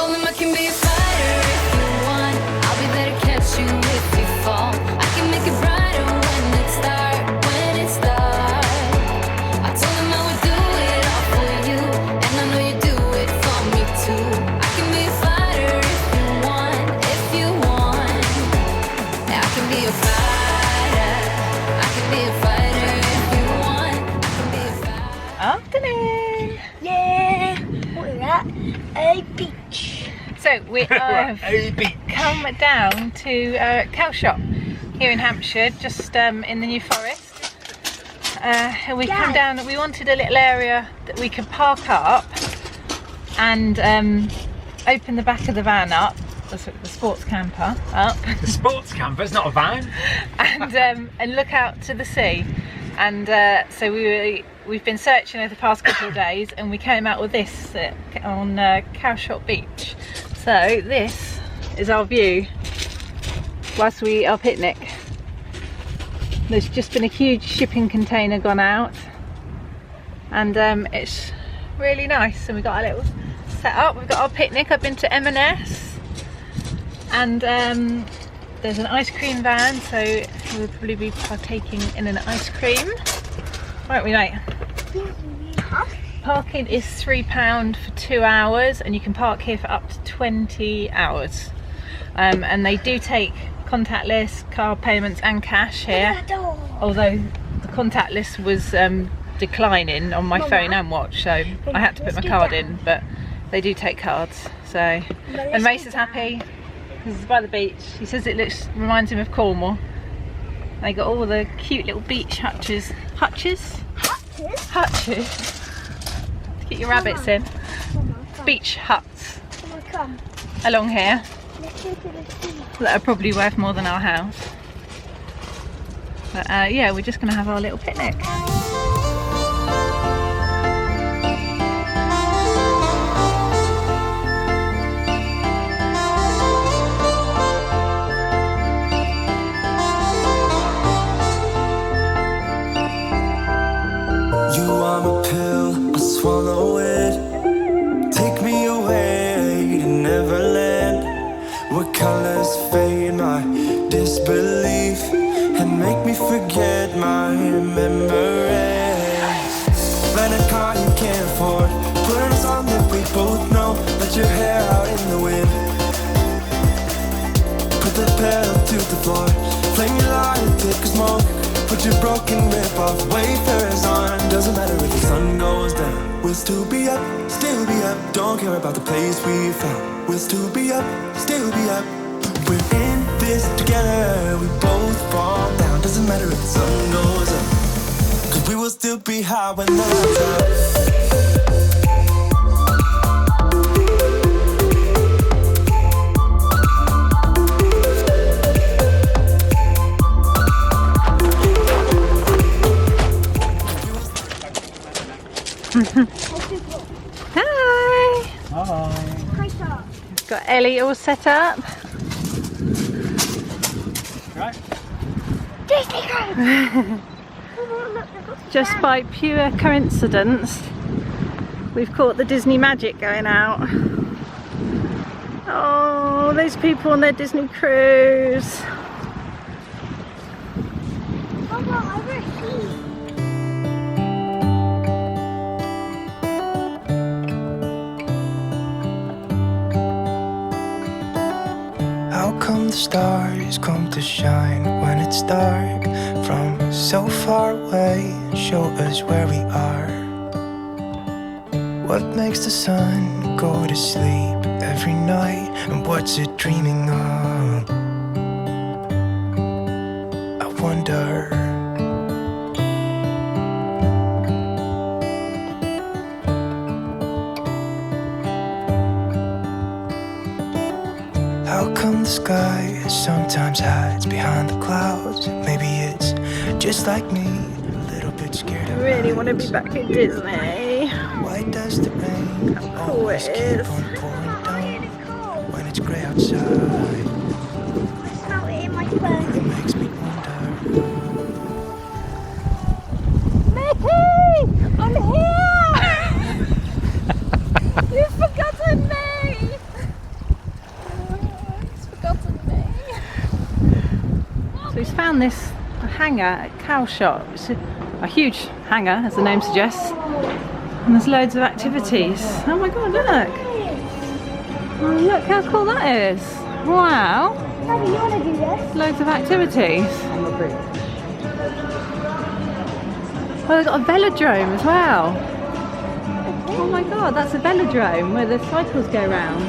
told him I can be a fighter if you want. I'll be there to catch you if you fall. I can make it brighter when it's dark, when it's dark. I told him I would do it all for you, and I know you do it for me too. I can be a fighter if you want, if you want. Yeah, I can be a fighter. I can be a fighter if you want. I can be a fighter. Afternoon. Yeah, we're at a beach. So we have come down to Calshot here in Hampshire, just in the New Forest. And we come down. We wanted a little area that we could park up and open the back of the van up, the sports camper up. The sports camper, it's not a van. and look out to the sea. And so we've been searching over the past couple of days, and we came out with this on Calshot Beach. So this is our view whilst we eat our picnic. There's just been a huge shipping container gone out, and it's really nice. And we've got our little setup. We've got our picnic. I've been to M&S, and there's an ice cream van, so we'll probably be partaking in an ice cream, won't we, mate? Parking is £3 for 2 hours, and you can park here for up to 20 hours. And they do take contactless card payments and cash here, although the contactless was declining on my phone and watch, so I had to put my card in, but they do take cards. So, and Mace is happy. This is by the beach. He says it reminds him of Cornwall. They got all the cute little beach hutches. Hutches? Hutches? To get your rabbits in. Beach huts along here that are probably worth more than our house. But yeah, we're just going to have our little picnic. Swallow it, take me away to Neverland, where colors fade my disbelief and make me forget my memories. Rent a car you can't afford, put on a song that we both know, let your hair out in the wind, put the pedal to the floor, flame your light, take a smoke, put your broken rip-off wafers on. Doesn't matter if the sun goes down, we'll still be up, still be up. Don't care about the place we found, we'll still be up, still be up. We're in this together, we both fall down. Doesn't matter if the sun goes up, cause we will still be high when the lights out. Hi! Hi. Got Ellie all set up. Right. Just by pure coincidence, we've caught the Disney magic going out. Oh, those people on their Disney cruise. How come the stars come to shine when it's dark from so far away and show us where we are? What makes the sun go to sleep every night, and what's it dreaming of? I wonder. How come the sky sometimes hides behind the clouds? Maybe it's just like me, a little bit scared of I really want to be back at Disney. Why does the rain How cool always it keep is. on pouring down when it's grey outside? It makes me wonder. Mickey! I'm here! You've forgotten me! found this hangar at Calshot. It's a huge hangar, as the name suggests. And there's loads of activities. Oh my god, look! Oh, look how cool that is! Wow! Daddy, you want to do this? Loads of activities. On the beach. Oh, they've got a velodrome as well. Oh my god, that's a velodrome where the cycles go round.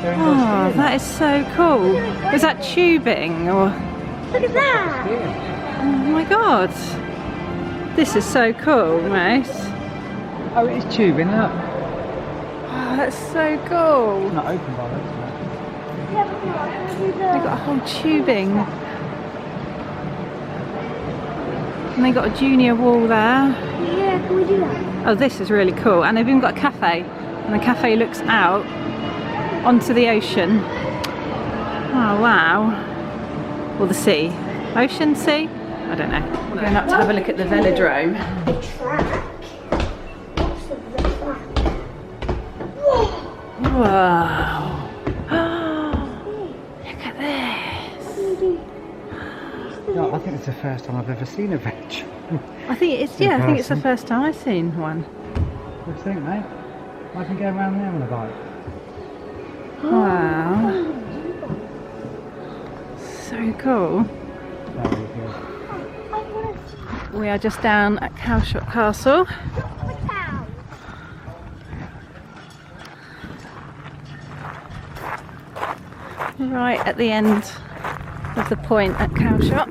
Oh, that is so cool. Was that tubing or? Look at that! Oh my god. This is so cool, mate. Oh, it is tubing, look. Oh, that's so cool. It's not open by that, Yeah, but no, I want to do They've got a whole tubing. And they got a junior wall there. Yeah, can we do that? Oh, this is really cool. And they've even got a cafe. And the cafe looks out onto the ocean. Oh, wow. Or the sea. Ocean, sea? I don't know. We're going up to have a look at the velodrome. The track. What's the track? Wow. Look at this. No, I think it's the first time I've ever seen a veg. I think it's, yeah, I think it's the first time I've seen one. What do you think, mate? I can go around there on a bike. Wow. So cool. Very good. We are just down at Calshot Castle. Right at the end of the point at Calshot.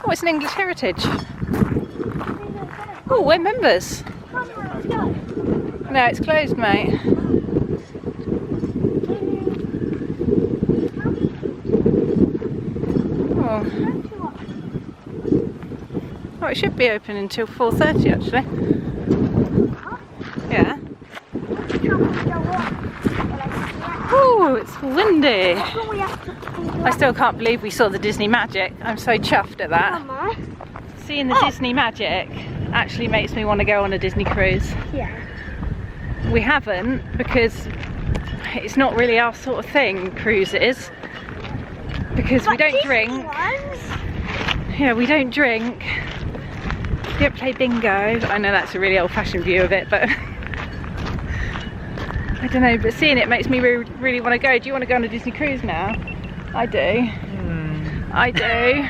Oh, it's an English heritage. Oh, we're members. No, it's closed, mate. Oh. Oh, it should be open until 4:30 actually. Yeah. Oh, it's windy. I still can't believe we saw the Disney Magic. I'm so chuffed at that. Seeing the Disney Magic actually makes me want to go on a Disney cruise. Yeah. We haven't because it's not really our sort of thing, cruises. Because we don't drink. Yeah, we don't drink. We don't play bingo. I know that's a really old-fashioned view of it, but I don't know, but seeing it makes me really want to go. Do you want to go on a Disney cruise now? I do. I do.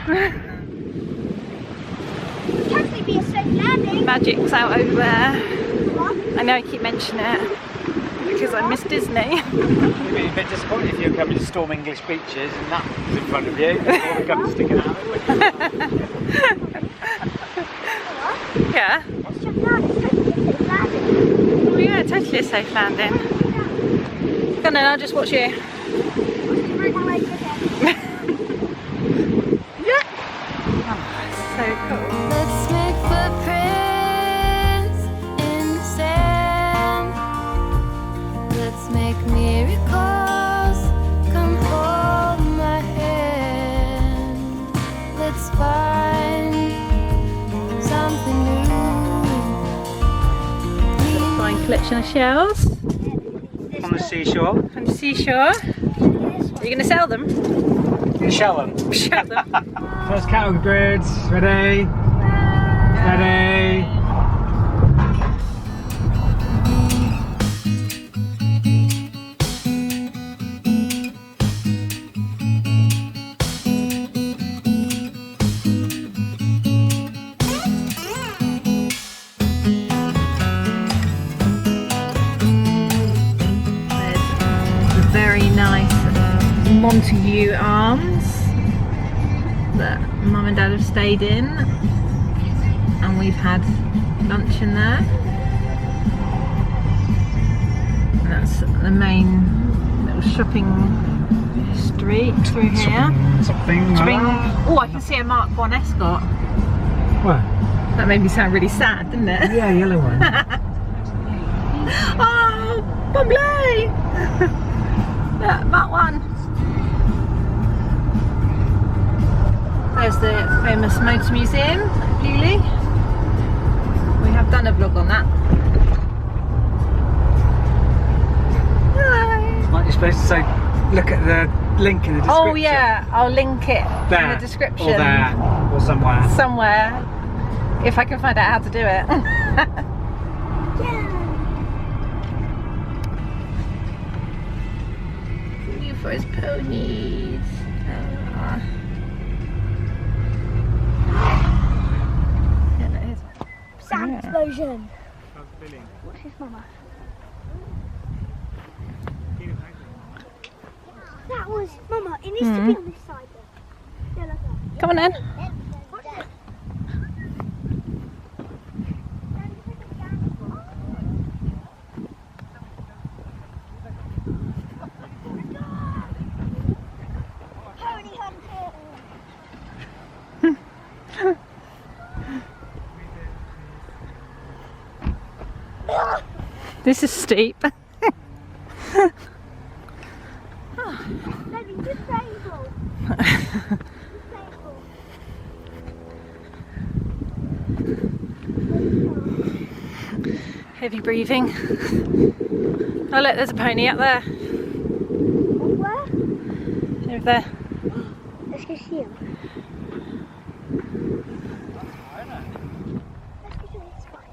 Potentially be a safe landing. Magic's out over there. I know I keep mentioning it because I miss Disney. You'd be a bit disappointed if you were coming to Storm English beaches and that was in front of you. All the guns sticking out. Yeah. Let's check it out. It's totally a safe landing. Oh yeah, totally a safe landing. Go on then, I'll just watch you. Bring my legs with it. Yeah. Oh, so cool. Let's make footprints in the sand. Let's make miracles. Come hold my hand. Let's find something new. Fine collection of shells On the seashore. from the seashore. Are you going to sell them? You shell them. Sell them. First category grids. Ready? Ready? The very nice Montague Arms that Mum and Dad have stayed in, and we've had lunch in there. And that's the main little shopping street through here. Something. Oh, I can see a Mark 1 Escort. What? That made me sound really sad, didn't it? Yeah, yellow one. Oh, Bumbly! Look, Mark 1. There's the famous motor museum at Beaulieu. We have done a vlog on that. Hi. Aren't you supposed to say look at the link in the description. Oh yeah, I'll link it There, in the description. or there, or somewhere. Somewhere, if I can find out how to do it. You for his ponies. Ah. Yeah, that is. Sound Yeah. explosion. What's his mama? That was Mama. It needs to be on this side. Though. Yeah, like that. Come on then. Pony hunter. This is steep. Maybe disabled. Heavy breathing. Oh look, there's a pony up there. Where? Over there. Let's go see him. Let's go to this spot.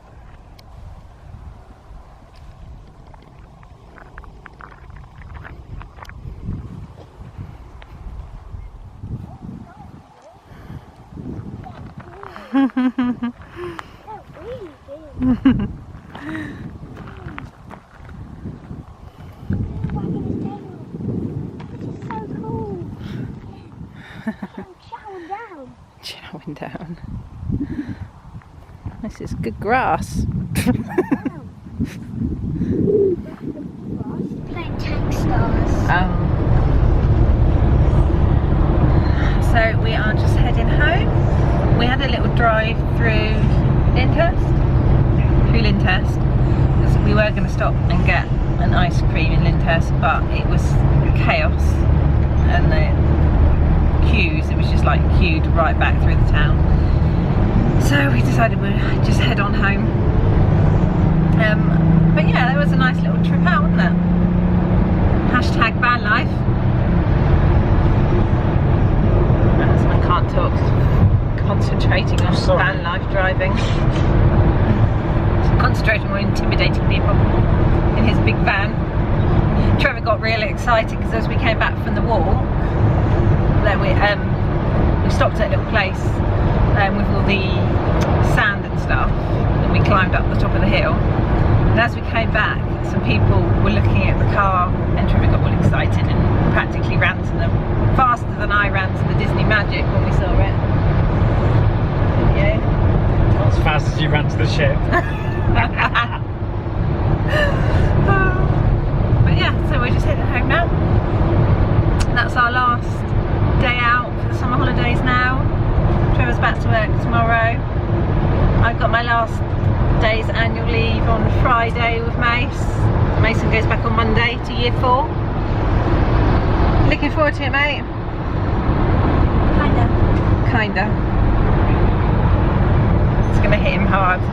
Oh, really good. Wagging his tail. This is so cool. Chowing down. Chowing down. This is good grass. Playing tank stars. So we are just heading home. We had a little drive through Lyndhurst, because we were going to stop and get an ice cream in Lyndhurst, but it was chaos and the queues, it was just like queued right back through the town. So we decided we'd just head on home. But yeah, that was a nice little trip out, wasn't it? Hashtag Vanlife. My husband can't talk, concentrating on van life driving. Concentrating on intimidating people in his big van. Trevor got really excited because as we came back from the walk, then we stopped at a little place with all the sand and stuff, and we climbed up the top of the hill. And as we came back, some people were looking at the car, and Trevor got all excited and practically ran to them, faster than I ran to the Disney Magic when we saw it. Yeah. Not as fast as you ran to the ship. But yeah, so we're just heading home now. That's our last day out for the summer holidays now. Trevor's back to work tomorrow. I've got my last day's annual leave on Friday with Mace. Mason goes back on Monday to year 4. Looking forward to it, mate. Kinda. It's gonna hit him hard to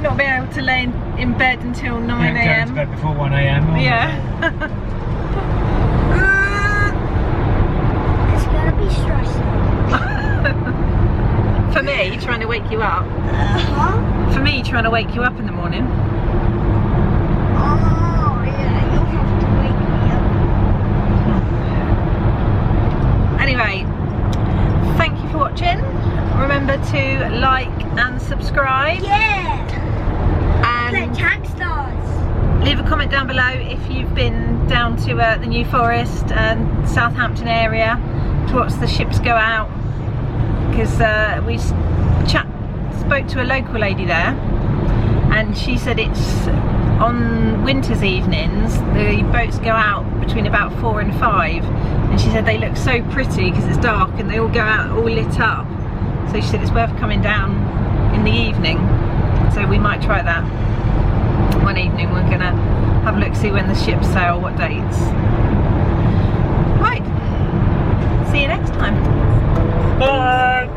not be able to lay in bed until 9 Going to AM. bed before 1 AM. Yeah. It's gonna be stressful. For me, trying to wake you up. Huh? For me, trying to wake you up in the morning. Oh, yeah, you'll have to wake me up. Anyway, thank you for watching. Remember to like and subscribe. Yeah! Play And tank stars. leave a comment down below if you've been down to the New Forest and Southampton area to watch the ships go out. Because we spoke to a local lady there, and she said it's on winter's evenings the boats go out between about 4 and 5, and she said they look so pretty because it's dark and they all go out all lit up. So she said it's worth coming down in the evening, so we might try that one evening. We're gonna have a look, see when the ships sail, what dates. Right, see you next time. Bye.